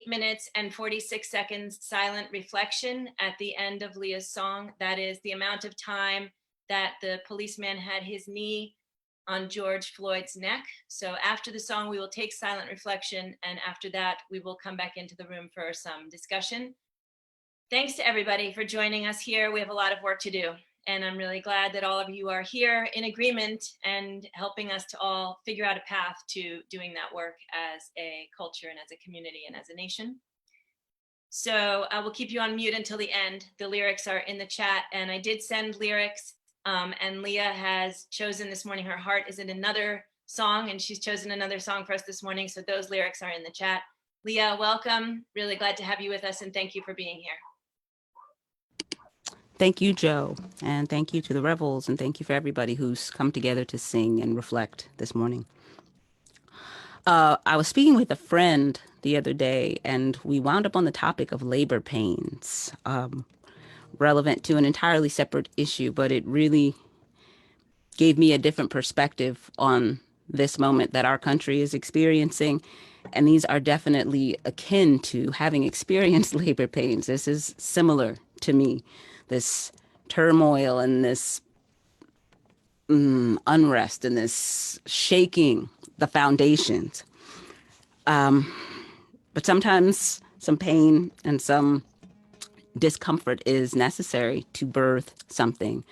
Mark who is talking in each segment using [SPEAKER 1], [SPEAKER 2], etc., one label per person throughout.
[SPEAKER 1] minutes and 46 seconds silent reflection at the end of Leah's song. That is the amount of time that the policeman had his knee on George Floyd's neck. So after the song, we will take silent reflection, and after that, we will come back into the room for some discussion. Thanks to everybody for joining us here. We have a lot of work to do, and I'm really glad that all of you are here in agreement and helping us to all figure out a path to doing that work as a culture and as a community and as a nation. So I will keep you on mute until the end. The lyrics are in the chat, and I did send lyrics, and Leah has chosen this morning, Her Heart is in Another Song, and she's chosen another song for us this morning, so those lyrics are in the chat. Leah, welcome. Really glad to have you with us, and thank you for being here.
[SPEAKER 2] Thank you, Joe, and thank you to the Rebels, and thank you for everybody who's come together to sing and reflect this morning. I was speaking with a friend the other day, and we wound up on the topic of labor pains, relevant to an entirely separate issue, but it really gave me a different perspective on this moment that our country is experiencing. And these are definitely akin to having experienced labor pains. This is similar to me, this turmoil and this unrest and this shaking the foundations. But sometimes some pain and some discomfort is necessary to birth something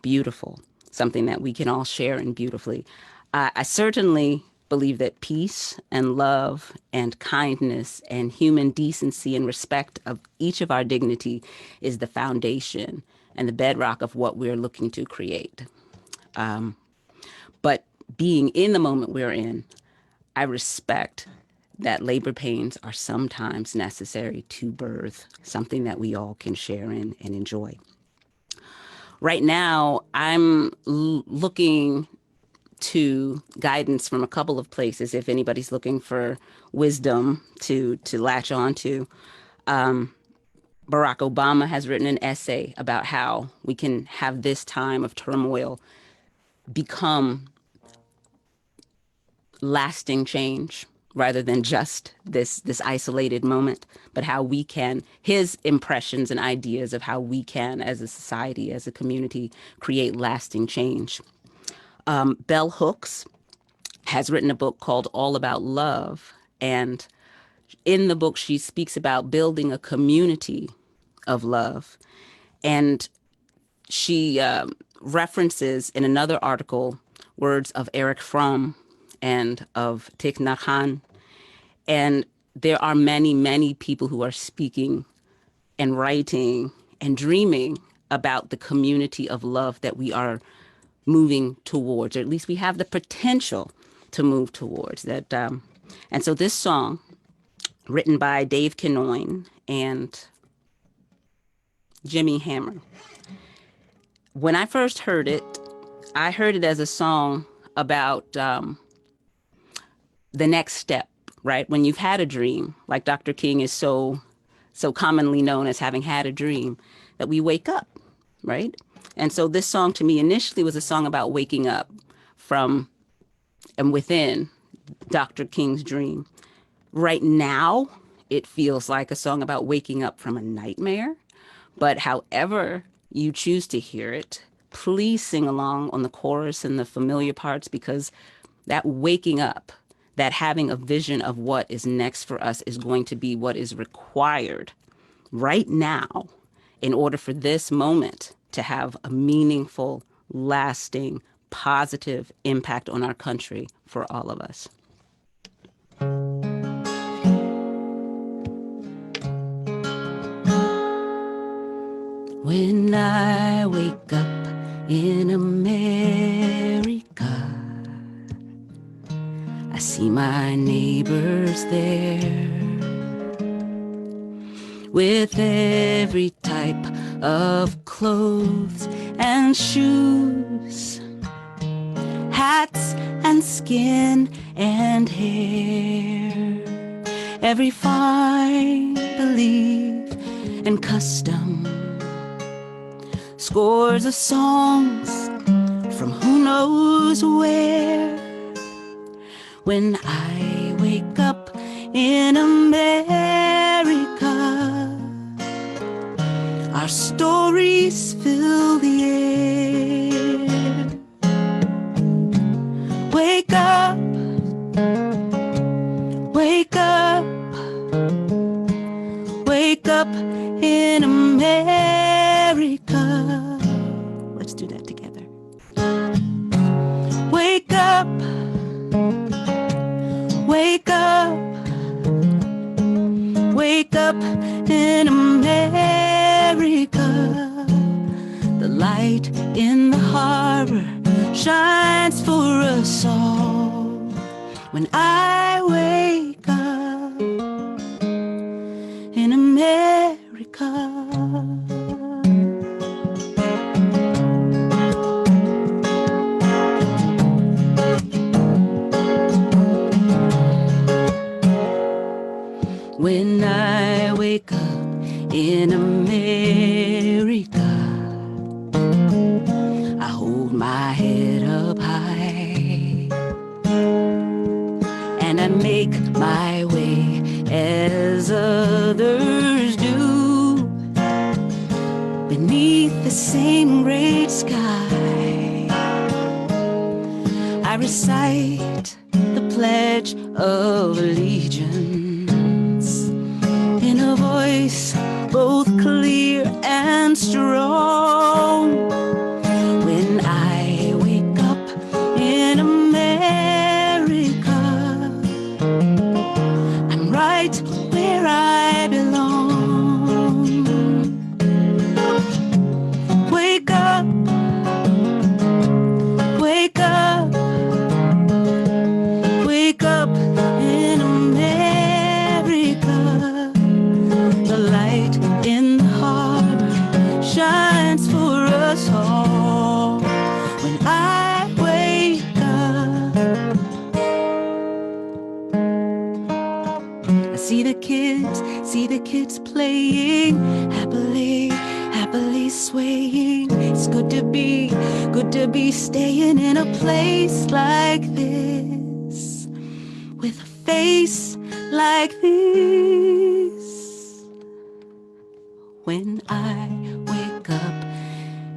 [SPEAKER 2] beautiful, something that we can all share in beautifully. I certainly believe that peace and love and kindness and human decency and respect of each of our dignity is the foundation and the bedrock of what we're looking to create. But being in the moment we're in, I respect that labor pains are sometimes necessary to birth something that we all can share in and enjoy. Right now, I'm looking to guidance from a couple of places if anybody's looking for wisdom to latch on to. Barack Obama has written an essay about how we can have this time of turmoil become lasting change rather than just this isolated moment, but how we can, his impressions and ideas of how we can, as a society, as a community, create lasting change. Bell Hooks has written a book called All About Love, and in the book she speaks about building a community of love, and she references in another article words of Erich Fromm and of Thich Nhat Hanh. And there are many, many people who are speaking and writing and dreaming about the community of love that we are moving towards, or at least we have the potential to move towards that. And so this song, written by Dave Kinoin and Jimmy Hammer, when I first heard it, I heard it as a song about the next step, right? When you've had a dream, like Dr. King is so commonly known as having had a dream, that we wake up, right? And so this song to me initially was a song about waking up from and within Dr. King's dream. Right now, it feels like a song about waking up from a nightmare. But however you choose to hear it, please sing along on the chorus and the familiar parts, because that waking up, that having a vision of what is next for us is going to be what is required right now in order for this moment to have a meaningful, lasting, positive impact on our country for all of us. When I wake up in America, I see my neighbors there with every type of clothes and shoes, hats and skin and hair, every fine belief and custom, scores of songs from who knows where. When I wake up in America, up in America. Let's do that together. Wake up, wake up, wake up in America. The light in the harbor shines for us all. When I wake up in America. When I wake up in America, I hold my head up high and I make my way as others do, beneath the same great sky. I recite the Pledge of Allegiance in a voice both clear and strong. When I wake up in America, I'm right where I belong. Wake up, wake up, wake up in America. The light in the harbor shines for us all. When I wake up, I see the kids playing happily, happily swaying. It's good to be staying in a place like this, with a face like this. When I wake up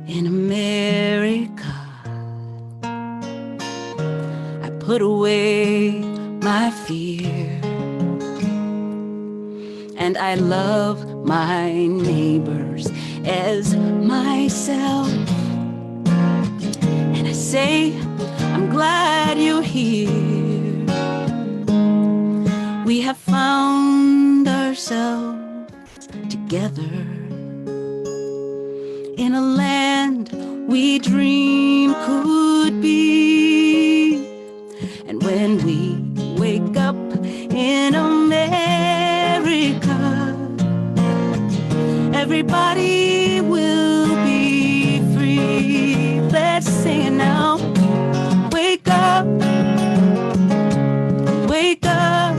[SPEAKER 2] in America, I put away my fear and I love my neighbors as myself. And I say, I'm glad you're here. We have found ourselves together in a land we dreamed could be. And when we wake up in America, everybody will be free. Let's sing it now. Wake up, wake up,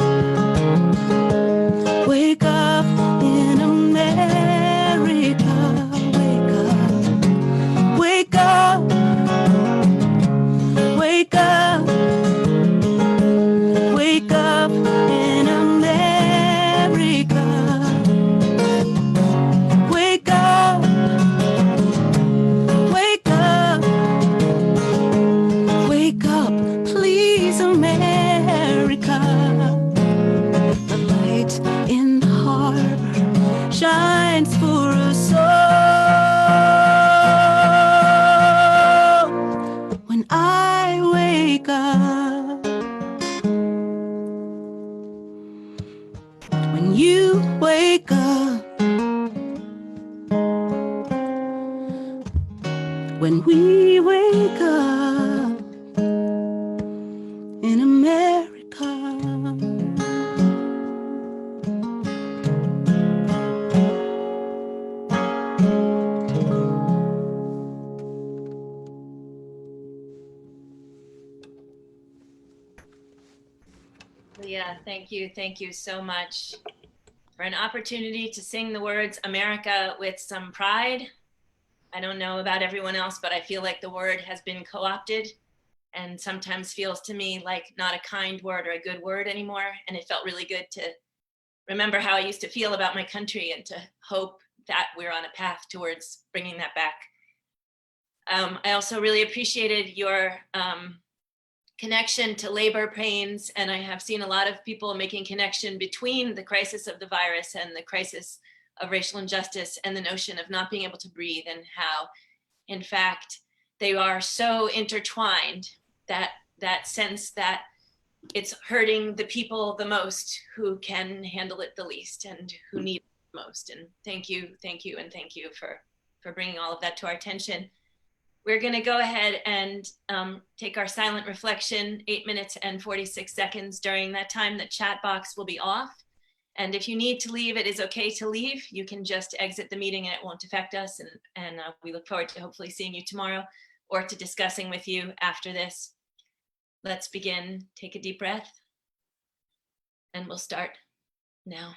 [SPEAKER 2] wake up in America. Wake up, wake up, wake up in America. Wake up, wake up, wake up, please, America. The light in the harbor shines for us all. When I wake up, when you wake up, when we wake up in America.
[SPEAKER 1] Leah, thank you so much for an opportunity to sing the words America with some pride. I don't know about everyone else, but I feel like the word has been co-opted and sometimes feels to me like not a kind word or a good word anymore. And it felt really good to remember how I used to feel about my country and to hope that we're on a path towards bringing that back. I also really appreciated your connection to labor pains, and I have seen a lot of people making connection between the crisis of the virus and the crisis of racial injustice and the notion of not being able to breathe, and how, in fact, they are so intertwined, that that sense that it's hurting the people the most who can handle it the least and who need it the most. And thank you, and thank you for bringing all of that to our attention. We're going to go ahead and take our silent reflection, 8 minutes and 46 seconds. During that time, the chat box will be off. And if you need to leave, it is okay to leave. You can just exit the meeting and it won't affect us. And we look forward to hopefully seeing you tomorrow or to discussing with you after this. Let's begin. Take a deep breath. And we'll start now.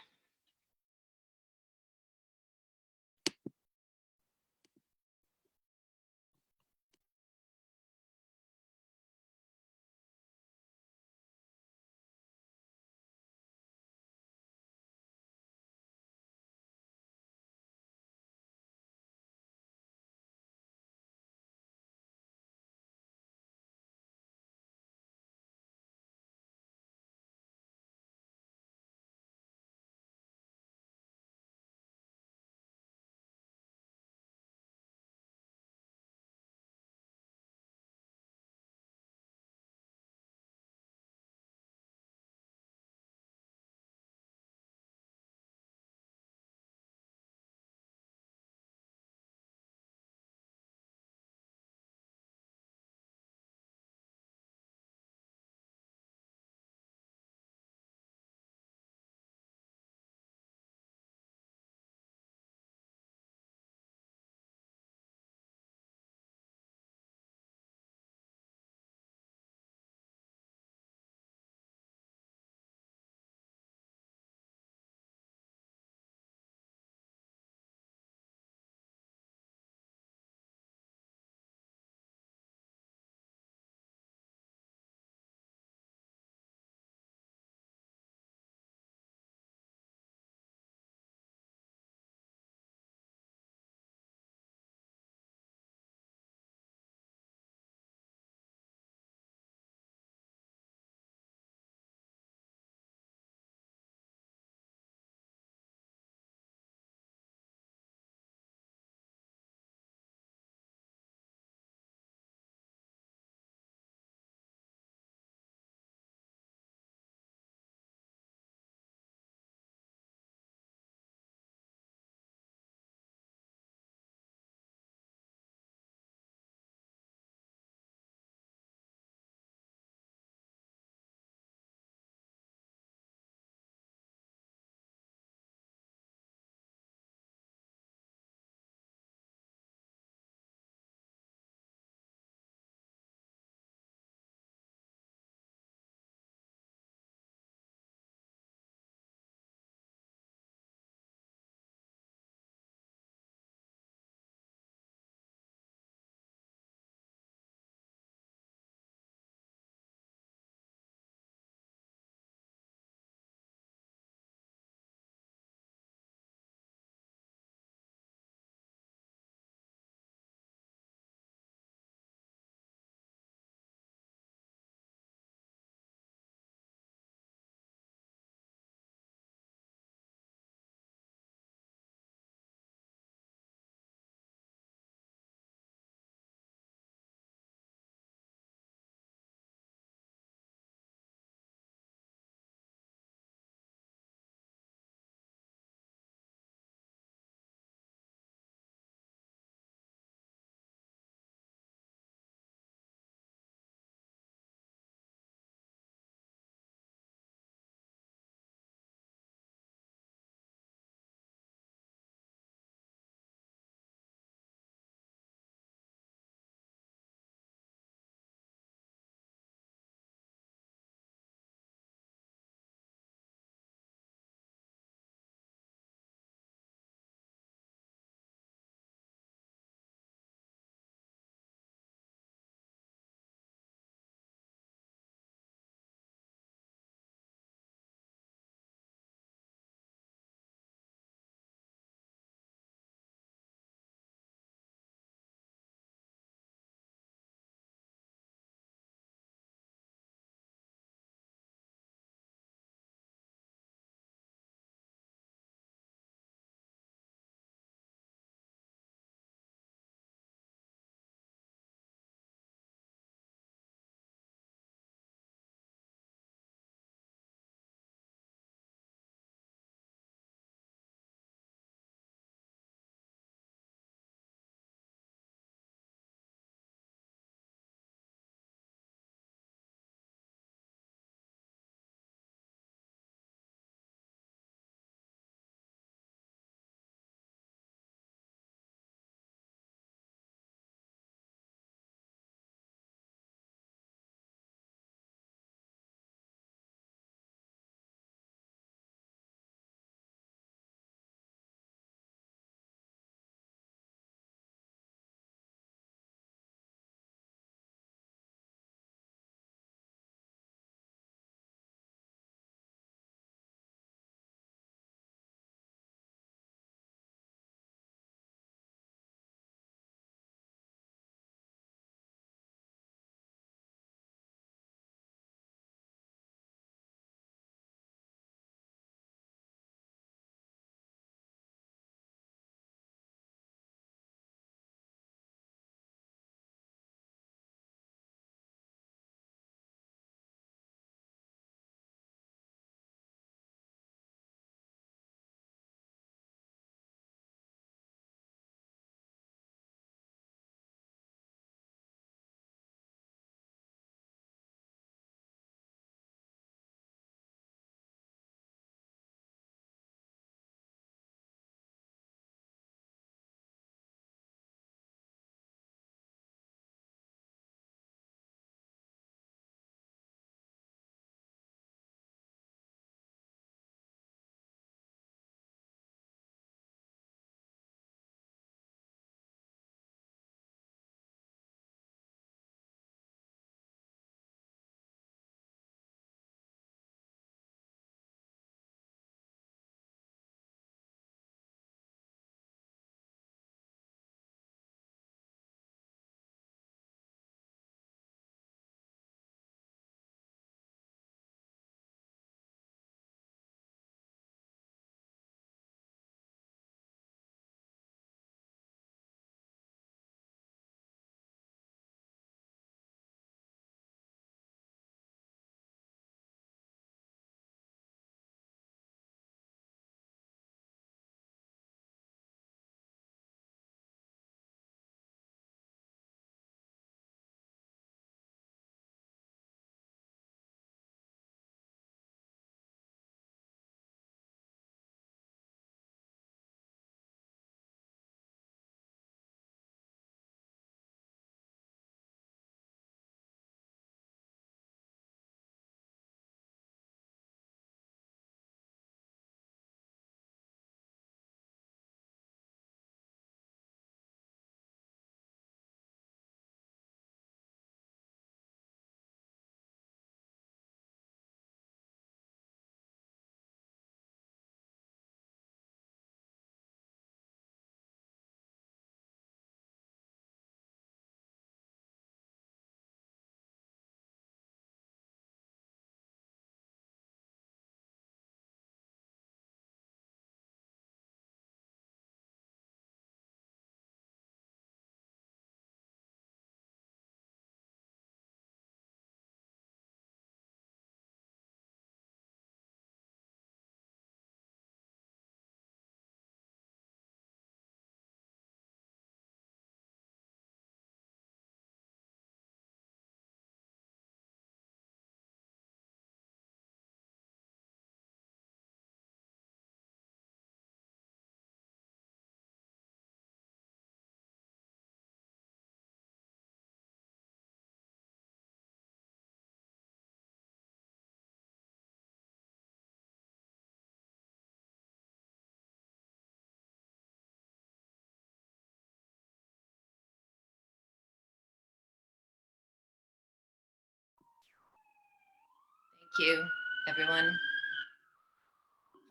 [SPEAKER 1] you, everyone,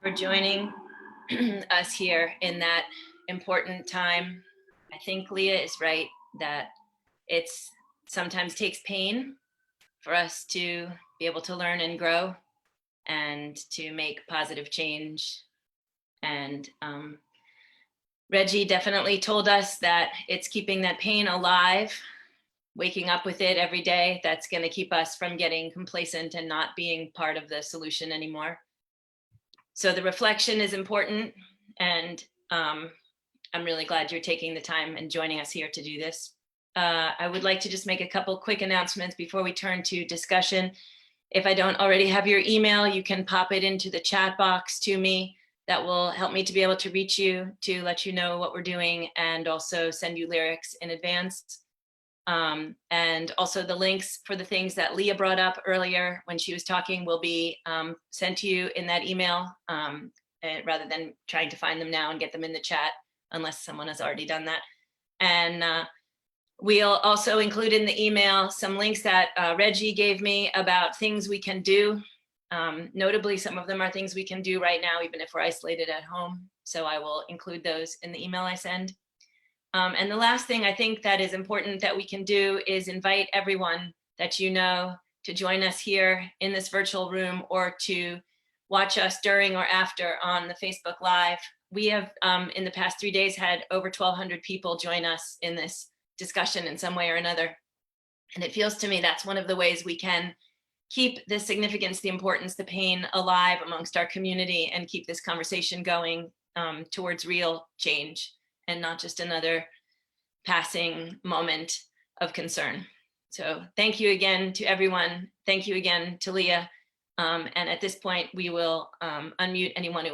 [SPEAKER 1] for joining us here in that important time. I think Leah is right that it's sometimes takes pain for us to be able to learn and grow and to make positive change. And Reggie definitely told us that it's keeping that pain alive, waking up with it every day, that's going to keep us from getting complacent and not being part of the solution anymore. So the reflection is important, and I'm really glad you're taking the time and joining us here to do this. I would like to just make a couple quick announcements before we turn to discussion. If I don't already have your email, you can pop it into the chat box to me. That will help me to be able to reach you, to let you know what we're doing, and also send you lyrics in advance. And also the links for the things that Leah brought up earlier when she was talking will be sent to you in that email, rather than trying to find them now and get them in the chat, unless someone has already done that. And we'll also include in the email some links that Reggie gave me about things we can do. Notably, some of them are things we can do right now, even if we're isolated at home. So I will include those in the email I send. And the last thing I think that is important that we can do is invite everyone that you know to join us here in this virtual room, or to watch us during or after on the Facebook Live. We have, in the past 3 days, had over 1,200 people join us in this discussion in some way or another. And it feels to me that's one of the ways we can keep the significance, the importance, the pain alive amongst our community, and keep this conversation going towards real change, and not just another passing moment of concern. So thank you again to everyone. Thank you again to Leah. And at this point, we will unmute anyone who wants